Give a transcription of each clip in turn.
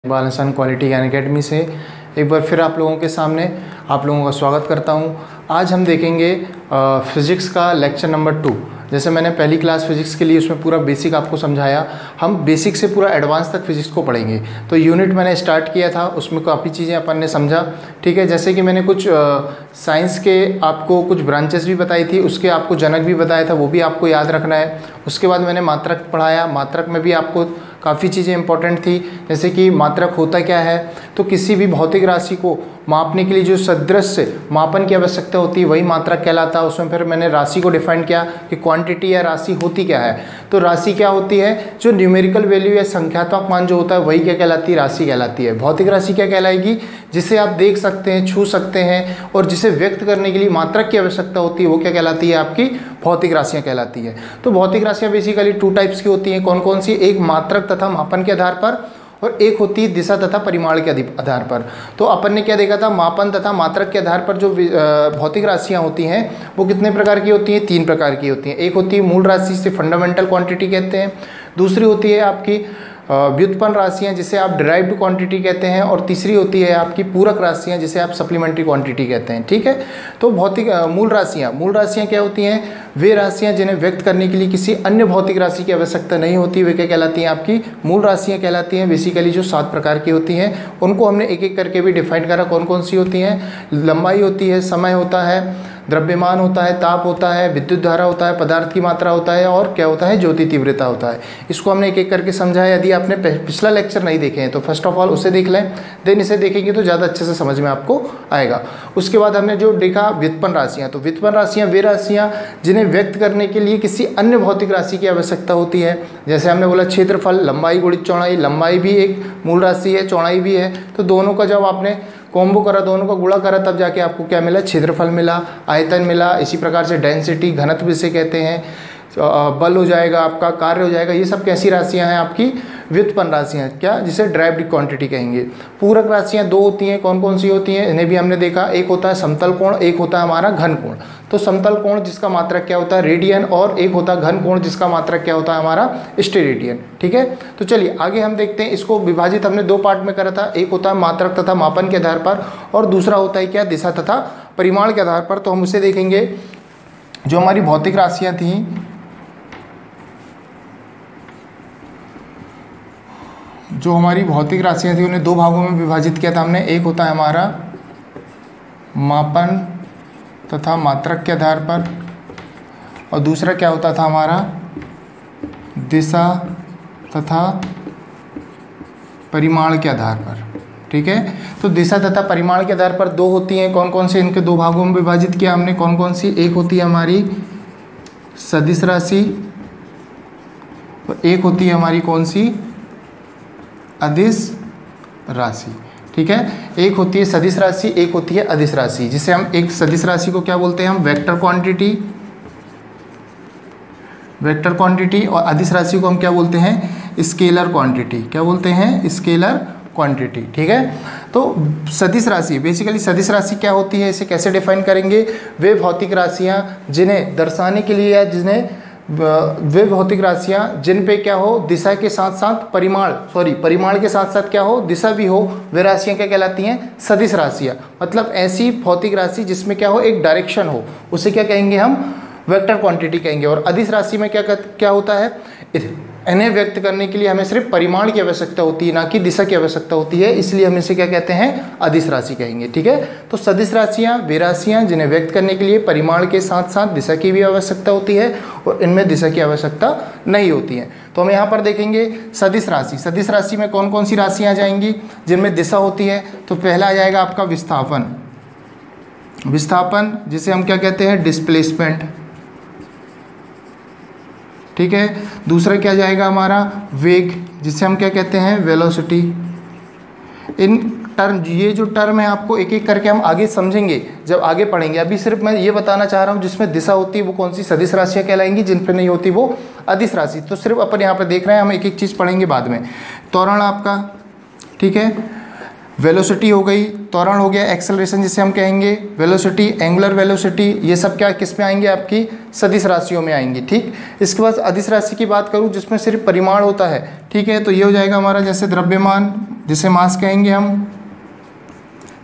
बालसन quality ज्ञान academy से एक बार फिर आप लोगों के सामने आप लोगों का स्वागत करता हूं। आज हम देखेंगे फिज़िक्स का लेक्चर नंबर 2। जैसे मैंने पहली क्लास फिज़िक्स के लिए उसमें पूरा बेसिक आपको समझाया, हम बेसिक से पूरा एडवांस तक फिज़िक्स को पढ़ेंगे। तो यूनिट मैंने स्टार्ट किया था, उसमें काफ़ी चीज़ें अपन ने समझा, ठीक है। जैसे कि मैंने कुछ साइंस के आपको कुछ ब्रांचेस भी बताई थी, उसके आपको जनक भी बताया था, वो भी आपको याद रखना है। उसके बाद मैंने मात्रक पढ़ाया, मात्रक में भी आपको काफ़ी चीज़ें इंपॉर्टेंट थी, जैसे कि मात्रक होता क्या है। तो किसी भी भौतिक राशि को मापने के लिए जो सदृश मापन की आवश्यकता होती है वही मात्रक कहलाता है। उसमें फिर मैंने राशि को डिफाइन किया कि क्वांटिटी या राशि होती क्या है। तो राशि क्या होती है, जो न्यूमेरिकल वैल्यू या संख्यात्मक मान जो होता है वही क्या कहलाती है, राशि कहलाती है। भौतिक राशि क्या कहलाएगी, जिसे आप देख सकते हैं, छू सकते हैं और जिसे व्यक्त करने के लिए मात्रक की आवश्यकता होती है वो क्या कहलाती है, आपकी भौतिक राशियाँ कहलाती है। तो भौतिक राशियाँ बेसिकली 2 टाइप्स की होती हैं। कौन कौन सी, एक मात्रक तथा मापन के आधार पर और एक होती है दिशा तथा परिमाण के आधार पर। तो अपन ने क्या देखा था, मापन तथा मात्रक के आधार पर जो भौतिक राशियाँ होती हैं वो कितने प्रकार की होती हैं, 3 प्रकार की होती हैं। एक होती है मूल राशि, से फंडामेंटल क्वांटिटी कहते हैं। दूसरी होती है आपकी व्युत्पन्न राशियाँ, जिसे आप डिराइव्ड क्वांटिटी कहते हैं। और तीसरी होती है आपकी पूरक राशियाँ, जिसे आप सप्लीमेंट्री क्वांटिटी कहते हैं, ठीक है। तो भौतिक मूल राशियाँ क्या होती हैं, वे राशियाँ जिन्हें व्यक्त करने के लिए किसी अन्य भौतिक राशि की आवश्यकता नहीं होती, वे क्या कहलाती हैं, आपकी मूल राशियाँ कहलाती हैं। बेसिकली जो 7 प्रकार की होती हैं उनको हमने एक एक करके भी डिफाइन करा, कौन कौन सी होती हैं। लंबाई होती है, समय होता है, द्रव्यमान होता है, ताप होता है, विद्युत धारा होता है, पदार्थ की मात्रा होता है और क्या होता है, ज्योति तीव्रता होता है। इसको हमने एक एक करके समझाया। यदि आपने पिछला लेक्चर नहीं देखे हैं तो फर्स्ट ऑफ ऑल उसे देख लें, देन इसे देखेंगे तो ज़्यादा अच्छे से समझ में आपको आएगा। उसके बाद हमने जो देखा व्युत्पन्न राशियाँ, तो व्युत्पन्न राशियाँ वे राशियाँ जिन्हें व्यक्त करने के लिए किसी अन्य भौतिक राशि की आवश्यकता होती है। जैसे हमने बोला क्षेत्रफल, लंबाई गुणित चौड़ाई, लंबाई भी एक मूल राशि है, चौड़ाई भी है। तो दोनों का जब आपने कॉम्बो करा, दोनों का गुणा करा, तब जाके आपको क्या मिला, क्षेत्रफल मिला, आयतन मिला। इसी प्रकार से डेंसिटी, घनत्व इसे कहते हैं, बल हो जाएगा आपका, कार्य हो जाएगा। ये सब कैसी राशियां हैं, आपकी व्युत्पन्न राशियां, क्या, जिसे ड्राइव्ड क्वांटिटी कहेंगे। पूरक राशियां 2 होती हैं, कौन कौन सी होती हैं, इन्हें भी हमने देखा। एक होता है समतल कोण, एक होता है हमारा घन कोण। तो समतल कोण जिसका मात्रक क्या होता है, रेडियन, और एक होता है घन कोण जिसका मात्रक क्या होता है, हमारा स्टेरेडियन, ठीक है। तो चलिए आगे हम देखते हैं। इसको विभाजित हमने 2 पार्ट में करा था। एक होता है मात्रक तथा मापन के आधार पर और दूसरा होता है क्या, दिशा तथा परिमाण के आधार पर। तो हम उसे देखेंगे। जो हमारी भौतिक राशियाँ थी, उन्हें 2 भागों में विभाजित किया था हमने। एक होता है हमारा मापन तथा मात्रक के आधार पर और दूसरा क्या होता था हमारा, दिशा तथा परिमाण के आधार पर, ठीक है। तो दिशा तथा परिमाण के आधार पर 2 होती हैं। कौन कौन सी, इनके 2 भागों में विभाजित किया हमने। कौन कौन सी, एक होती है हमारी सदिश राशि और एक होती है हमारी कौन सी, अदिश राशि, ठीक है। एक होती है सदिश राशि, एक होती है अदिश राशि, जिसे हम, एक सदिश राशि को क्या बोलते हैं हम, वेक्टर क्वांटिटी, और अदिश राशि को हम क्या बोलते हैं, स्केलर क्वांटिटी। क्या बोलते हैं, स्केलर क्वांटिटी, ठीक है। तो सदिश राशि, बेसिकली सदिश राशि क्या होती है, इसे कैसे डिफाइन करेंगे, वे भौतिक राशियाँ जिन्हें दर्शाने के लिए, या वे भौतिक राशियाँ जिन पे क्या हो, दिशा के साथ साथ परिमाण के साथ साथ क्या हो, दिशा भी हो, वे राशियाँ क्या कहलाती हैं, सदिश राशियाँ। मतलब ऐसी भौतिक राशि जिसमें क्या हो, एक डायरेक्शन हो, उसे क्या कहेंगे हम, वेक्टर क्वांटिटी कहेंगे। और अदिश राशि में क्या होता है, इन्हें व्यक्त करने के लिए हमें सिर्फ परिमाण की आवश्यकता होती है, ना कि दिशा की आवश्यकता होती है, इसलिए हम इसे क्या कहते हैं, अदिश राशि कहेंगे, ठीक है। तो सदिश राशियाँ वे राशियाँ जिन्हें व्यक्त करने के लिए परिमाण के साथ साथ दिशा की भी आवश्यकता होती है और इनमें दिशा की आवश्यकता नहीं होती है। तो हम यहाँ पर देखेंगे सदिश राशि में कौन कौन सी राशियाँ आ जाएंगी जिनमें दिशा होती है। तो पहला आ जाएगा आपका विस्थापन, जिसे हम क्या कहते हैं, डिस्प्लेसमेंट, ठीक है। दूसरा क्या जाएगा हमारा, वेग, जिसे हम क्या कहते हैं, वेलोसिटी। इन टर्म, ये जो टर्म है आपको एक एक करके हम आगे समझेंगे जब आगे पढ़ेंगे। अभी सिर्फ मैं ये बताना चाह रहा हूँ, जिसमें दिशा होती है वो कौन सी, सदिश राशियाँ कहलाएंगी, जिन पे नहीं होती वो अदिश राशि। तो सिर्फ अपन यहाँ पे देख रहे हैं, हम एक एक चीज़ पढ़ेंगे बाद में। त्वरण आपका, ठीक है, वेलोसिटी हो गई, त्वरण हो गया, एक्सेलरेशन जिसे हम कहेंगे, वेलोसिटी, एंगुलर वेलोसिटी, ये सब क्या किस में आएंगे, आपकी सदिश राशियों में आएंगी, ठीक। इसके बाद अदिश राशि की बात करूँ जिसमें सिर्फ परिमाण होता है, ठीक है, तो ये हो जाएगा हमारा जैसे द्रव्यमान, जिसे मास कहेंगे हम,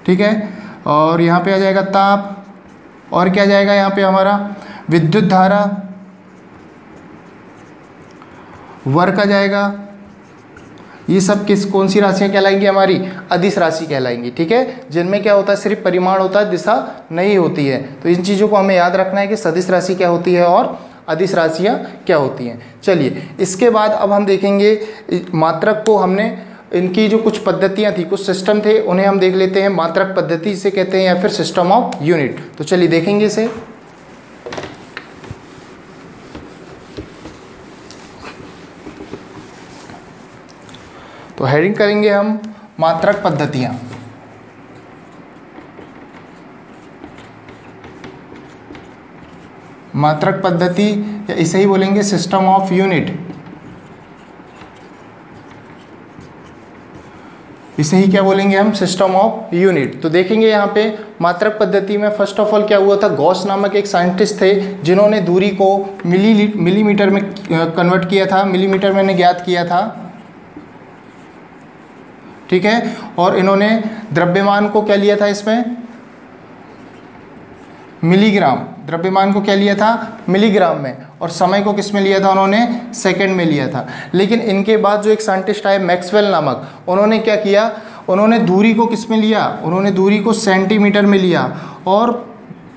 ठीक है। और यहाँ पे आ जाएगा ताप, और क्या जाएगा यहाँ पे हमारा विद्युत धारा, वर्क आ जाएगा। ये सब कौन सी राशियाँ कहलाएंगी हमारी? अदिश राशि कहलाएंगी, ठीक है, जिनमें क्या होता है सिर्फ परिमाण होता है, दिशा नहीं होती है। तो इन चीज़ों को हमें याद रखना है कि सदिश राशि क्या होती है और अदिश राशियाँ क्या होती हैं। चलिए, इसके बाद अब हम देखेंगे मात्रक को। हमने इनकी जो कुछ पद्धतियाँ थी, कुछ सिस्टम थे, उन्हें हम देख लेते हैं। मात्रक पद्धति इसे कहते हैं या फिर सिस्टम ऑफ यूनिट। तो चलिए देखेंगे इसे। तो हेडिंग करेंगे हम मात्रक पद्धतियाँ। मात्रक पद्धति या इसे ही बोलेंगे सिस्टम ऑफ यूनिट। इसे ही क्या बोलेंगे हम? System of unit. तो देखेंगे यहाँ पे मात्रक पद्धति में फर्स्ट ऑफ ऑल क्या हुआ था, गॉस नामक एक साइंटिस्ट थे जिन्होंने दूरी को मिलीमीटर में कन्वर्ट किया था, मिलीमीटर में ज्ञात किया था, ठीक है। और इन्होंने द्रव्यमान को क्या लिया था इसमें? मिलीग्राम। द्रव्यमान को क्या लिया था? मिलीग्राम में। और समय को किस में लिया था उन्होंने? सेकंड में लिया था। लेकिन इनके बाद जो एक साइंटिस्ट आए मैक्सवेल नामक, उन्होंने क्या किया, उन्होंने दूरी को किस में लिया? उन्होंने दूरी को सेंटीमीटर में लिया और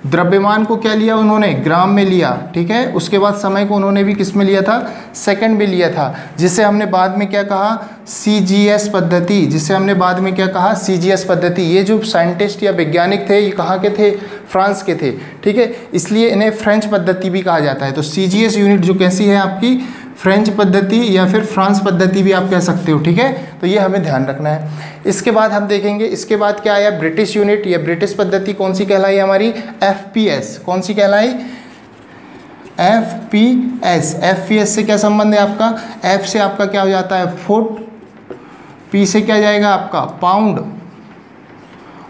द्रव्यमान को क्या लिया उन्होंने? ग्राम में लिया, ठीक है। उसके बाद समय को उन्होंने भी किस में लिया था? सेकंड में लिया था, जिसे हमने बाद में क्या कहा? CGS पद्धति। जिसे हमने बाद में क्या कहा? CGS पद्धति। ये जो साइंटिस्ट या वैज्ञानिक थे, ये कहाँ के थे? फ्रांस के थे, ठीक है। इसलिए इन्हें फ्रेंच पद्धति भी कहा जाता है। तो CGS यूनिट जो कैसी है आपकी? फ्रेंच पद्धति या फिर फ्रांस पद्धति भी आप कह सकते हो, ठीक है। तो ये हमें ध्यान रखना है। इसके बाद हम देखेंगे, इसके बाद क्या आया? ब्रिटिश यूनिट या ब्रिटिश पद्धति। कौन सी कहलाई हमारी? FPS। कौन सी कहलाई? FPS। FPS से क्या संबंध है आपका? F से आपका क्या हो जाता है? फुट। P से क्या जाएगा आपका? पाउंड।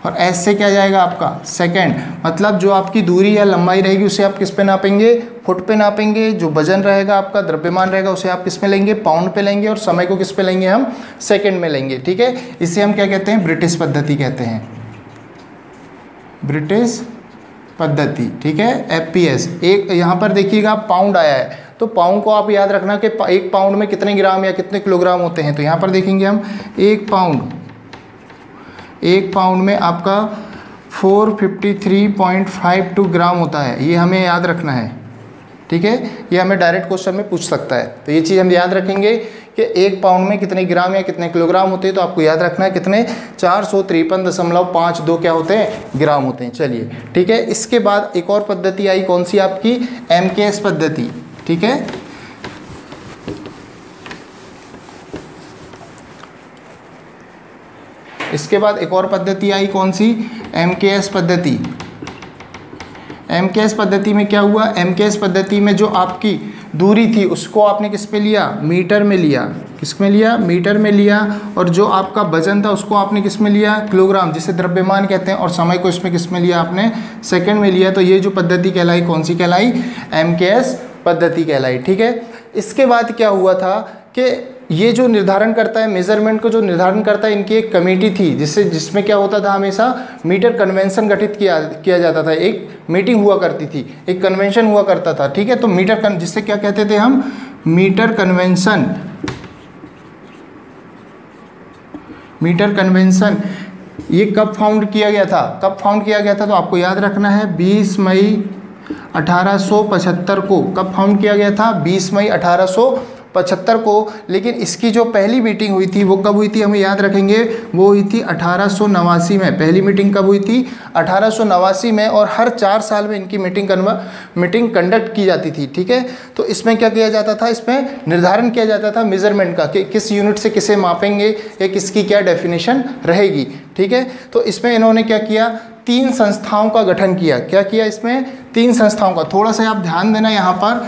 और S से क्या जाएगा आपका? सेकंड। मतलब जो आपकी दूरी या लंबाई रहेगी उसे आप किस पे नापेंगे? फुट पे नापेंगे। जो वजन रहेगा आपका, द्रव्यमान रहेगा, उसे आप किस में लेंगे? पाउंड पे लेंगे। और समय को किस पे लेंगे हम? सेकंड में लेंगे, ठीक है। इसे हम क्या कहते हैं? ब्रिटिश पद्धति कहते हैं, ब्रिटिश पद्धति, ठीक है। FPS। एक यहाँ पर देखिएगा पाउंड आया है, तो पाउंड को आप याद रखना कि एक पाउंड में कितने ग्राम या कितने किलोग्राम होते हैं। तो यहाँ पर देखेंगे हम एक पाउंड में आपका 453.52 ग्राम होता है। ये हमें याद रखना है, ठीक है। ये हमें डायरेक्ट क्वेश्चन में पूछ सकता है। तो ये चीज़ हम याद रखेंगे कि एक पाउंड में कितने ग्राम या कितने किलोग्राम होते हैं। तो आपको याद रखना है कितने? 453.52 क्या होते हैं? ग्राम होते हैं। चलिए, ठीक है। इसके बाद एक और पद्धति आई, कौन सी आपकी? MKS पद्धति, ठीक है। इसके बाद एक और पद्धति आई, कौन सी? MKS पद्धति। MKS पद्धति में क्या हुआ? MKS पद्धति में जो आपकी दूरी थी उसको आपने किस पे लिया? मीटर में लिया। किस में लिया? मीटर में लिया। और जो आपका वजन था उसको आपने किस में लिया? किलोग्राम, जिसे द्रव्यमान कहते हैं। और समय को इसमें किस में लिया आपने? सेकंड में लिया। तो ये जो पद्धति कहलाई, कौन सी कहलाई? MKS पद्धति कहलाई, ठीक है। इसके बाद क्या हुआ था कि ये जो निर्धारण करता है, मेजरमेंट को जो निर्धारण करता है, इनकी एक कमेटी थी जिसमें क्या होता था? हमेशा मीटर कन्वेंशन गठित किया जाता था। एक मीटिंग हुआ करती थी, एक कन्वेंशन हुआ करता था, ठीक है। तो मीटर जिससे क्या कहते थे हम? Metre convention. मीटर कन्वेंशन ये कब फाउंड किया गया था? कब फाउंड किया गया था? तो आपको याद रखना है 20 मई 1875 को। कब फाउंड किया गया था? 20 मई 1875 को। लेकिन इसकी जो पहली मीटिंग हुई थी वो कब हुई थी? हमें याद रखेंगे, वो हुई थी 1889 में। पहली मीटिंग कब हुई थी? 1889 में। और हर 4 साल में इनकी मीटिंग कंडक्ट की जाती थी, ठीक है। तो इसमें क्या किया जाता था? इसमें निर्धारण किया जाता था मेजरमेंट का कि किस यूनिट से किसे मापेंगे या किसकी क्या डेफिनेशन रहेगी, ठीक है। तो इसमें इन्होंने क्या किया? 3 संस्थाओं का गठन किया। क्या किया इसमें? 3 संस्थाओं का। थोड़ा सा आप ध्यान देना यहाँ पर,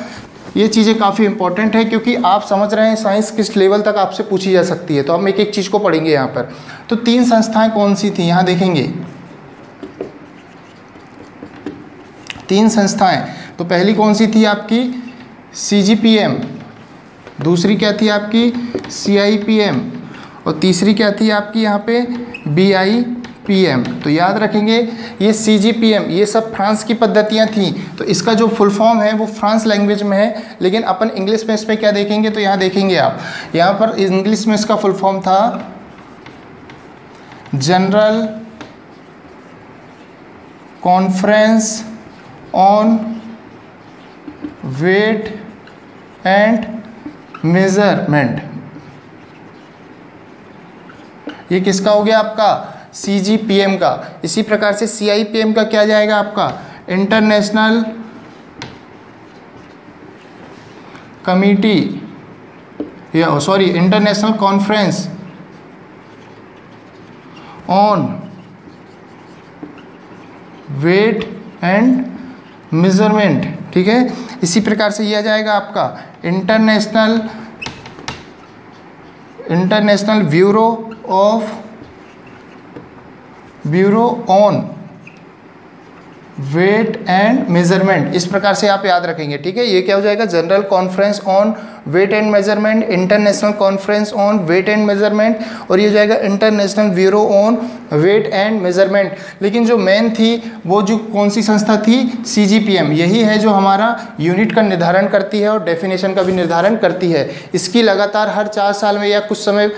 ये चीज़ें काफ़ी इंपॉर्टेंट है क्योंकि आप समझ रहे हैं साइंस किस लेवल तक आपसे पूछी जा सकती है। तो हम एक एक चीज़ को पढ़ेंगे यहाँ पर। तो 3 संस्थाएं कौन सी थी? यहाँ देखेंगे 3 संस्थाएं। तो पहली कौन सी थी आपकी? CGPM। दूसरी क्या थी आपकी? CIPM। और तीसरी क्या थी आपकी यहाँ पे BIPM। तो याद रखेंगे ये CGPM ये सब फ्रांस की पद्धतियाँ थी। तो इसका जो फुल फॉर्म है वो फ्रांस लैंग्वेज में है, लेकिन अपन इंग्लिश में इस पर क्या देखेंगे, तो यहाँ देखेंगे आप, यहाँ पर इंग्लिश में इसका फुल फॉर्म था general conference on weight and measurement. ये किसका हो गया आपका, CGPM का। इसी प्रकार से CIPM का क्या जाएगा आपका, इंटरनेशनल कमिटी या sorry international conference on weight and measurement. ठीक है, इसी प्रकार से यह जाएगा आपका international bureau on weight and measurement. इस प्रकार से आप याद रखेंगे। ठीक है, ये क्या हो जाएगा, general conference on weight and measurement, international conference on weight and measurement, और ये जाएगा international bureau on weight and measurement. लेकिन जो मेन थी वो जो कौन सी संस्था थी, CGPM, यही है जो हमारा यूनिट का निर्धारण करती है और डेफिनेशन का भी निर्धारण करती है। इसकी लगातार हर 4 साल में या कुछ समय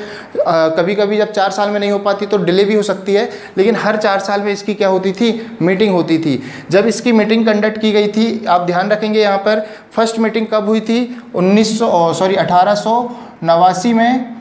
कभी कभी जब 4 साल में नहीं हो पाती तो डिले भी हो सकती है, लेकिन हर 4 साल में इसकी क्या होती थी, मीटिंग होती थी। जब इसकी मीटिंग कंडक्ट की गई थी, आप ध्यान रखेंगे यहाँ पर फर्स्ट मीटिंग कब हुई थी, 1889 में,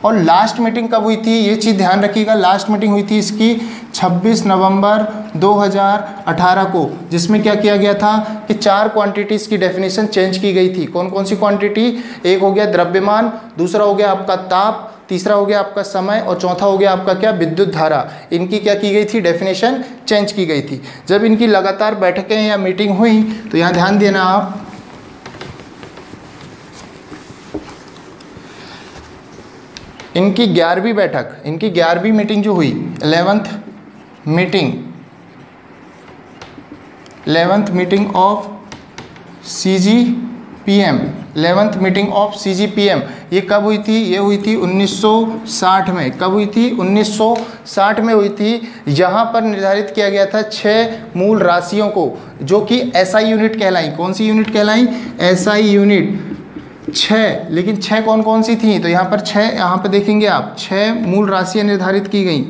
और लास्ट मीटिंग कब हुई थी, ये चीज़ ध्यान रखिएगा, लास्ट मीटिंग हुई थी इसकी 26 नवंबर 2018 को, जिसमें क्या किया गया था कि 4 क्वांटिटीज़ की डेफिनेशन चेंज की गई थी। कौन कौन सी क्वांटिटी, एक हो गया द्रव्यमान, दूसरा हो गया आपका ताप, तीसरा हो गया आपका समय, और चौथा हो गया आपका क्या, विद्युत धारा। इनकी क्या की गई थी, डेफिनेशन चेंज की गई थी। जब इनकी लगातार बैठकें या मीटिंग हुई तो यहाँ ध्यान देना आप, इनकी 11वीं बैठक, इनकी 11वीं मीटिंग जो हुई, 11th meeting of CGPM, 11th meeting of CGPM, ये कब हुई थी, ये हुई थी 1960 में। कब हुई थी, 1960 में हुई थी। यहाँ पर निर्धारित किया गया था 6 मूल राशियों को, जो कि SI यूनिट कहलाई। कौन सी यूनिट कहलाई, SI यूनिट 6। लेकिन 6 कौन कौन सी थी, तो यहाँ पर 6, यहाँ पर देखेंगे आप, 6 मूल राशियाँ निर्धारित की गई।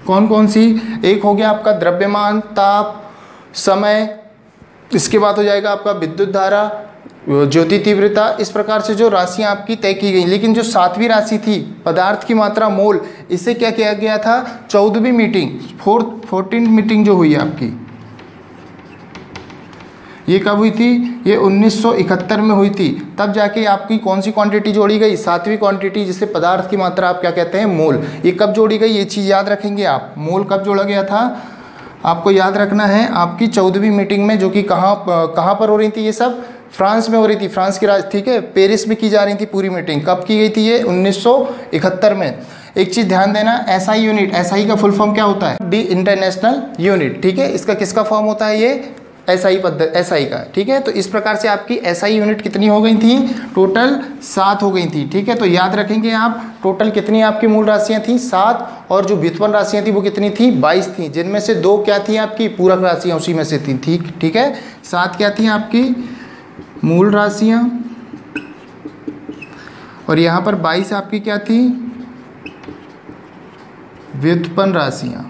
कौन कौन सी, एक हो गया आपका द्रव्यमान, ताप, समय, इसके बाद हो जाएगा आपका विद्युत धारा, ज्योति तीव्रता। इस प्रकार से जो राशियाँ आपकी तय की गई। लेकिन जो 7वीं राशि थी, पदार्थ की मात्रा, मोल, इससे क्या किया गया था, 14वीं मीटिंग, 14th मीटिंग जो हुई आपकी, ये कब हुई थी, ये 1971 में हुई थी। तब जाके आपकी कौन सी क्वांटिटी जोड़ी गई, 7वीं क्वांटिटी, जिसे पदार्थ की मात्रा आप क्या कहते हैं, मोल। ये कब जोड़ी गई, ये चीज़ याद रखेंगे आप, मोल कब जोड़ा गया था, आपको याद रखना है, आपकी 14वीं मीटिंग में, जो कि कहाँ पर हो रही थी, ये सब फ्रांस में हो रही थी, फ्रांस की ठीक है, पेरिस में की जा रही थी पूरी मीटिंग। कब की गई थी, ये 1971 में। एक चीज़ ध्यान देना, SI यूनिट, SI का फुल फॉर्म क्या होता है, डी इंटरनेशनल यूनिट। ठीक है, इसका किसका फॉर्म होता है, ये SI का। ठीक है, तो इस प्रकार से आपकी SI यूनिट कितनी हो गई थी, टोटल 7 हो गई थी। ठीक है, तो याद रखेंगे आप, टोटल कितनी आपकी मूल राशियां थी, 7, और जो व्युत्पन्न राशियां थी वो कितनी थी, 22 थी, जिनमें से 2 क्या थी आपकी पूरक राशियां, उसी में से थी। ठीक है, 7 क्या थी आपकी मूल राशियां, और यहाँ पर 22 आपकी क्या थी, व्युत्पन्न राशियां।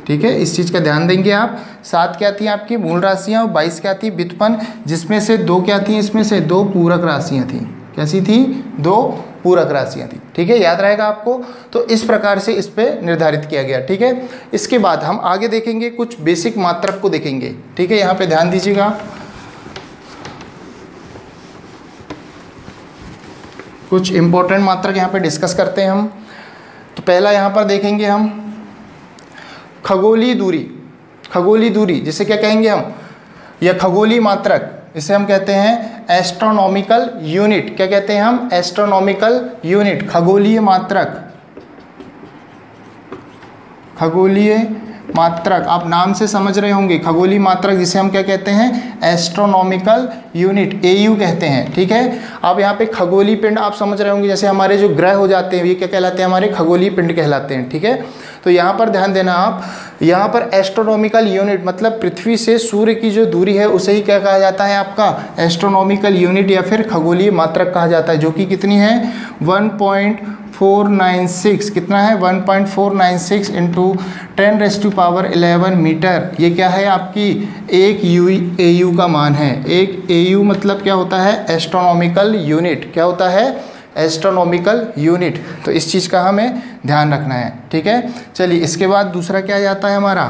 ठीक है, इस चीज़ का ध्यान देंगे आप। 7 क्या थी आपकी मूल राशियाँ और 22 क्या थी व्युत्पन्न, जिसमें से 2 क्या थी, इसमें से 2 पूरक राशियाँ थी। कैसी थी, 2 पूरक राशियाँ थी। ठीक है, याद रहेगा आपको। तो इस प्रकार से इस पे निर्धारित किया गया। ठीक है, इसके बाद हम आगे देखेंगे, कुछ बेसिक मात्रक को देखेंगे। ठीक है, यहाँ पे ध्यान दीजिएगा, कुछ इंपॉर्टेंट मात्रक यहाँ पे डिस्कस करते हैं हम। तो पहला यहाँ पर देखेंगे हम खगोलीय दूरी, जिसे क्या कहेंगे हम, या खगोलीय मात्रक, इसे हम कहते हैं एस्ट्रोनॉमिकल यूनिट। क्या कहते हैं हम, एस्ट्रोनॉमिकल यूनिट, खगोलीय मात्रक, आप नाम से समझ रहे होंगे, खगोलीय मात्रक जिसे हम क्या कहते हैं, एस्ट्रोनॉमिकल यूनिट, एयू कहते हैं। ठीक है, अब यहाँ पे खगोलीय पिंड आप समझ रहे होंगे, जैसे हमारे जो ग्रह हो जाते हैं ये क्या कहलाते हैं, हमारे खगोलीय पिंड कहलाते हैं। ठीक है, तो यहाँ पर ध्यान देना आप, यहाँ पर एस्ट्रोनॉमिकल यूनिट मतलब पृथ्वी से सूर्य की जो दूरी है उसे ही क्या कहा जाता है, आपका एस्ट्रोनॉमिकल यूनिट या फिर खगोलीय मात्रक कहा जाता है, जो कि कितनी है 1.496, कितना है 1.496 इंटू 10⁻11 मीटर। ये क्या है आपकी एक एयू का मान है। एक एयू मतलब क्या होता है, एस्ट्रोनॉमिकल यूनिट, क्या होता है, एस्ट्रोनॉमिकल यूनिट। तो इस चीज़ का हमें ध्यान रखना है। ठीक है, चलिए इसके बाद दूसरा क्या जाता है हमारा,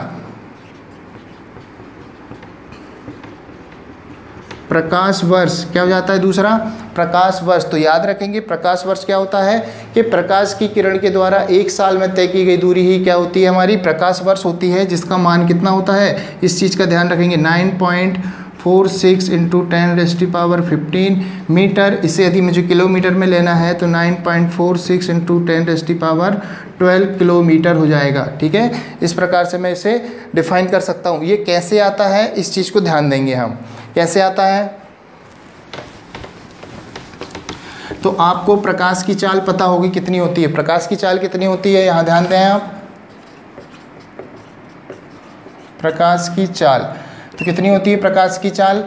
प्रकाश वर्ष। क्या हो जाता है दूसरा, प्रकाश वर्ष। तो याद रखेंगे प्रकाश वर्ष क्या होता है कि प्रकाश की किरण के द्वारा एक साल में तय की गई दूरी ही क्या होती है, हमारी प्रकाश वर्ष होती है, जिसका मान कितना होता है, इस चीज़ का ध्यान रखेंगे 9.46 इंटू 10⁻15 मीटर। इसे यदि मुझे किलोमीटर में लेना है तो 9.46 इंटू 10⁻12 किलोमीटर हो जाएगा। ठीक है, इस प्रकार से मैं इसे डिफाइन कर सकता हूँ। ये कैसे आता है, इस चीज़ को ध्यान देंगे हम, कैसे आता है। तो आपको प्रकाश की चाल पता होगी कितनी होती है, प्रकाश की चाल कितनी होती है, यहाँ ध्यान दें आप, प्रकाश की चाल तो कितनी होती है, प्रकाश की चाल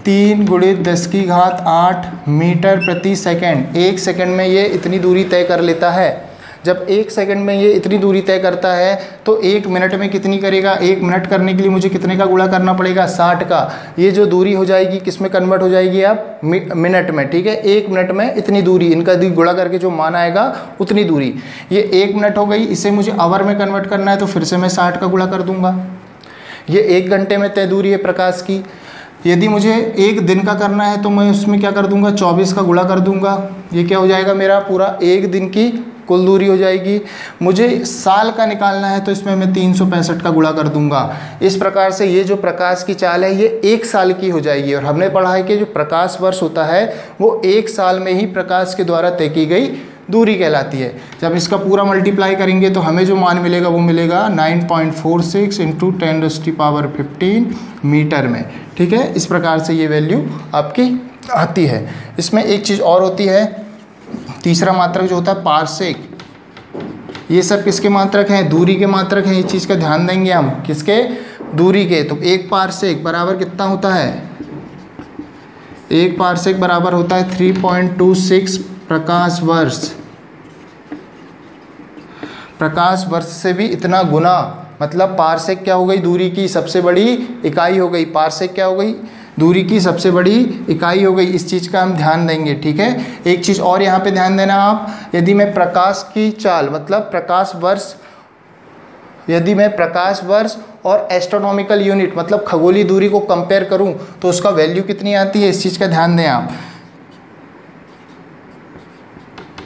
3 × 10⁸ मीटर प्रति सेकंड। 1 सेकंड में ये इतनी दूरी तय कर लेता है। जब 1 सेकंड में ये इतनी दूरी तय करता है तो 1 मिनट में कितनी करेगा, 1 मिनट करने के लिए मुझे कितने का गुणा करना पड़ेगा, 60 का। ये जो दूरी हो जाएगी किस में कन्वर्ट हो जाएगी, आप मिनट में। ठीक है, 1 मिनट में इतनी दूरी, इनका गुणा करके जो मान आएगा उतनी दूरी, ये 1 मिनट हो गई। इसे मुझे आवर में कन्वर्ट करना है तो फिर से मैं 60 का गुणा कर दूंगा। ये 1 घंटे में तय दूरी है प्रकाश की। यदि मुझे 1 दिन का करना है तो मैं उसमें क्या कर दूंगा, 24 का गुणा कर दूंगा। ये क्या हो जाएगा, मेरा पूरा 1 दिन की कुल दूरी हो जाएगी। मुझे साल का निकालना है तो इसमें मैं 365 का गुणा कर दूंगा। इस प्रकार से ये जो प्रकाश की चाल है ये 1 साल की हो जाएगी। और हमने पढ़ा है कि जो प्रकाश वर्ष होता है वो 1 साल में ही प्रकाश के द्वारा तय की गई दूरी कहलाती है। जब इसका पूरा मल्टीप्लाई करेंगे तो हमें जो मान मिलेगा वो मिलेगा 9.46 इंटू 10⁻15 मीटर में। ठीक है, इस प्रकार से ये वैल्यू आपकी आती है। इसमें एक चीज़ और होती है, तीसरा मात्रक जो होता है पारसेक। ये सब किसके मात्रक हैं, दूरी के मात्रक हैं। इस चीज़ का ध्यान देंगे हम, किसके, दूरी के। तो 1 पारसेक बराबर कितना होता है, 1 पारसेक बराबर होता है 3.26 प्रकाश वर्ष। प्रकाश वर्ष से भी इतना गुना, मतलब पारसेक क्या हो गई, दूरी की सबसे बड़ी इकाई हो गई। पारसेक क्या हो गई, दूरी की सबसे बड़ी इकाई हो गई। इस चीज़ का हम ध्यान देंगे। ठीक है, एक चीज़ और यहाँ पे ध्यान देना आप, यदि मैं प्रकाश की चाल मतलब प्रकाश वर्ष, यदि मैं प्रकाश वर्ष और एस्ट्रोनॉमिकल यूनिट मतलब खगोलीय दूरी को कंपेयर करूं तो उसका वैल्यू कितनी आती है, इस चीज़ का ध्यान दें आप।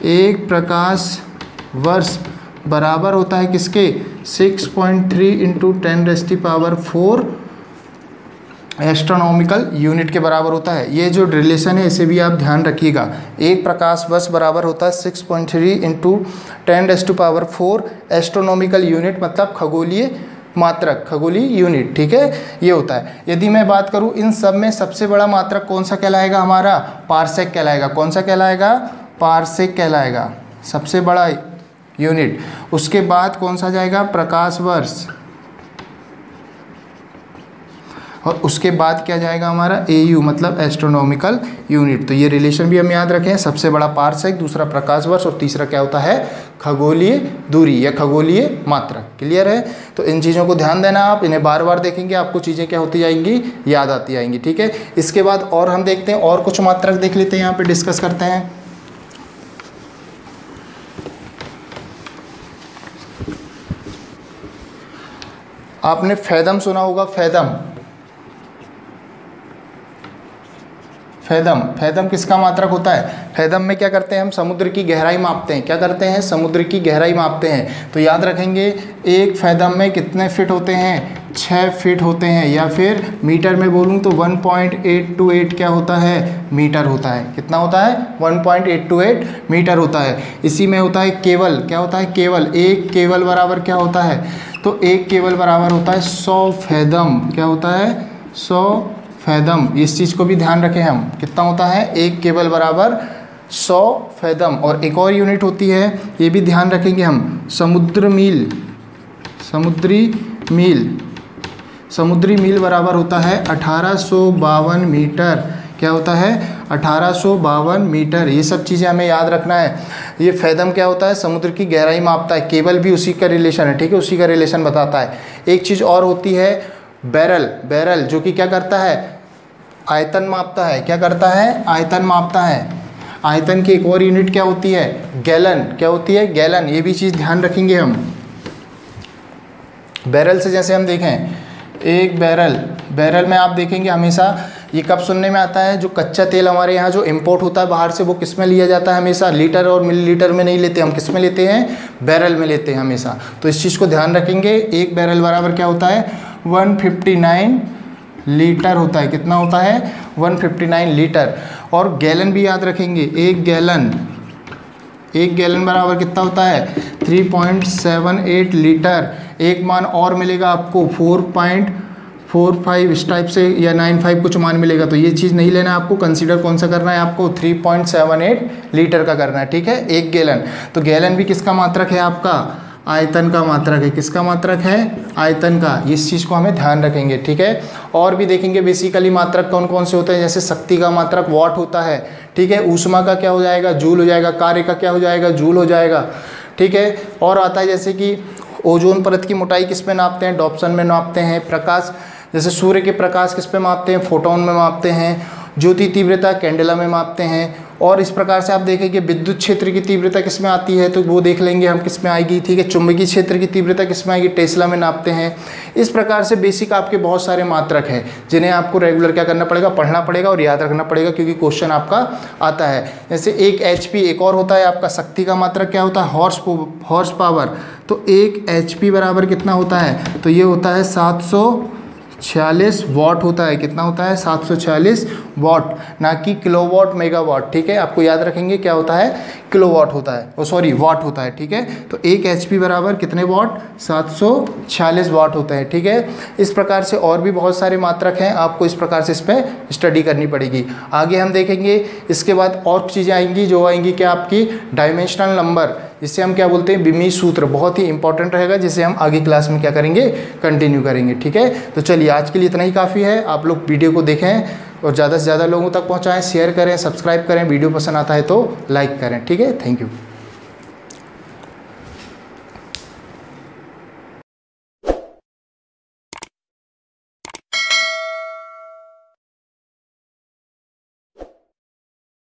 1 प्रकाश वर्ष बराबर होता है किसके, 6.3 इंटू 10⁻4 एस्ट्रोनॉमिकल यूनिट के बराबर होता है। ये जो रिलेशन है इसे भी आप ध्यान रखिएगा। 1 प्रकाश वर्ष बराबर होता है 6.3 इंटू 10⁻4 एस्ट्रोनॉमिकल यूनिट मतलब खगोलीय मात्रक, खगोलीय यूनिट। ठीक है, ये होता है। यदि मैं बात करूँ इन सब में सबसे बड़ा मात्रक कौन सा कहलाएगा, हमारा पारसेक कहलाएगा। कौन सा कहलाएगा, पारसेक कहलाएगा, सबसे बड़ा यूनिट। उसके बाद कौन सा जाएगा, प्रकाश वर्ष, और उसके बाद क्या जाएगा हमारा एयू मतलब एस्ट्रोनॉमिकल यूनिट। तो ये रिलेशन भी हम याद रखें, सबसे बड़ा पारसेक, दूसरा प्रकाश वर्ष और तीसरा क्या होता है, खगोलीय दूरी या खगोलीय मात्रक। क्लियर है, तो इन चीज़ों को ध्यान देना आप, इन्हें बार बार देखेंगे आपको चीज़ें क्या होती जाएंगी, याद आती आएंगी। ठीक है, इसके बाद और हम देखते हैं, और कुछ मात्रक देख लेते हैं, यहाँ पर डिस्कस करते हैं। आपने फैदम सुना होगा, फैदम। फैदम, फैदम किसका मात्रक होता है, फैदम में क्या करते हैं हम, समुद्र की गहराई मापते हैं। क्या करते हैं, समुद्र की गहराई मापते हैं। तो याद रखेंगे 1 फैदम में कितने फिट होते हैं, 6 फीट होते हैं, या फिर मीटर में बोलूँ तो 1.828 क्या होता है, मीटर होता है। कितना होता है, 1.828 मीटर होता है। इसी में होता है केवल, क्या होता है केवल, 1 केवल बराबर क्या होता है, तो एक केबल बराबर होता है 100 फैदम। क्या होता है? 100 फैदम। इस चीज़ को भी ध्यान रखें हम, कितना होता है? एक केबल बराबर 100 फैदम। और एक और यूनिट होती है, ये भी ध्यान रखेंगे हम, समुद्र मील। समुद्री मील, समुद्री मील बराबर होता है 1852 मीटर। क्या होता है? 1852 मीटर। ये सब चीज़ें हमें याद रखना है। ये फैदम क्या होता है? समुद्र की गहराई मापता है। केबल भी उसी का रिलेशन है, ठीक है, उसी का रिलेशन बताता है। एक चीज़ और होती है बैरल। बैरल जो कि क्या करता है? आयतन मापता है। क्या करता है? आयतन मापता है। आयतन की एक और यूनिट क्या होती है? गैलन। क्या होती है? गैलन। ये भी चीज़ ध्यान रखेंगे हम। बैरल से जैसे हम देखें, एक बैरल, बैरल में आप देखेंगे हमेशा ये कब सुनने में आता है, जो कच्चा तेल हमारे यहाँ जो इंपोर्ट होता है बाहर से, वो किस में लिया जाता है? हमेशा लीटर और मिलीलीटर में नहीं लेते हम, किस में लेते हैं? बैरल में लेते हैं हमेशा। तो इस चीज़ को ध्यान रखेंगे। एक बैरल बराबर क्या होता है? 159 लीटर होता है। कितना होता है? 159 लीटर। और गैलन भी याद रखेंगे। एक गैलन, एक गैलन बराबर कितना होता है? 3.78 लीटर। एक मान और मिलेगा आपको 4.45 इस टाइप से, या 95 कुछ मान मिलेगा। तो ये चीज़ नहीं लेना है आपको, कंसीडर कौन सा करना है आपको? 3.78 लीटर का करना है, ठीक है, एक गैलन। तो गैलन भी किसका मात्रक है? आपका आयतन का मात्रक है। किसका मात्रक है? आयतन का। इस चीज़ को हमें ध्यान रखेंगे, ठीक है। और भी देखेंगे बेसिकली मात्रक कौन कौन से होते हैं। जैसे शक्ति का मात्रक वॉट होता है, ठीक है। ऊष्मा का क्या हो जाएगा? जूल हो जाएगा। कार्य का क्या हो जाएगा? जूल हो जाएगा, ठीक है। और आता है जैसे कि ओजोन परत की मोटाई किस पे नापते हैं? डॉप्सन में नापते हैं। प्रकाश, जैसे सूर्य के प्रकाश किस पे मापते हैं? फोटोन में मापते हैं। ज्योति तीव्रता कैंडेला में मापते हैं। और इस प्रकार से आप देखेंगे विद्युत क्षेत्र की तीव्रता किस में आती है, तो वो देख लेंगे हम किस में आएगी, ठीक है। चुंबकीय क्षेत्र की तीव्रता किस में आएगी? टेस्ला में नापते हैं। इस प्रकार से बेसिक आपके बहुत सारे मात्रक हैं जिन्हें आपको रेगुलर क्या करना पड़ेगा? पढ़ना पड़ेगा और याद रखना पड़ेगा, क्योंकि क्वेश्चन आपका आता है। जैसे एक HP, एक और होता है आपका शक्ति का मात्रक क्या होता है? Horse power. तो एक HP बराबर कितना होता है? तो ये होता है 746 वॉट होता है। कितना होता है? 746 वॉट, ना कि किलोवाट मेगावाट, ठीक है। आपको याद रखेंगे क्या होता है? किलोवाट होता है, ओ सॉरी वाट होता है, ठीक है। तो एक HP बराबर कितने वॉट? 746 वाट होता है, ठीक है। इस प्रकार से और भी बहुत सारे मात्रक हैं, आपको इस प्रकार से इस पर स्टडी करनी पड़ेगी। आगे हम देखेंगे इसके बाद और चीज़ें आएंगी, जो आएंगी क्या? आपकी डायमेंशनल नंबर, जिससे हम क्या बोलते हैं? बिमी सूत्र। बहुत ही इंपॉर्टेंट रहेगा, जिसे हम आगे क्लास में क्या करेंगे? कंटिन्यू करेंगे, ठीक है। तो चलिए आज के लिए इतना ही काफ़ी है। आप लोग वीडियो को देखें और ज़्यादा से ज़्यादा लोगों तक पहुँचाएं, शेयर करें, सब्सक्राइब करें। वीडियो पसंद आता है तो लाइक करें, ठीक है। Thank you.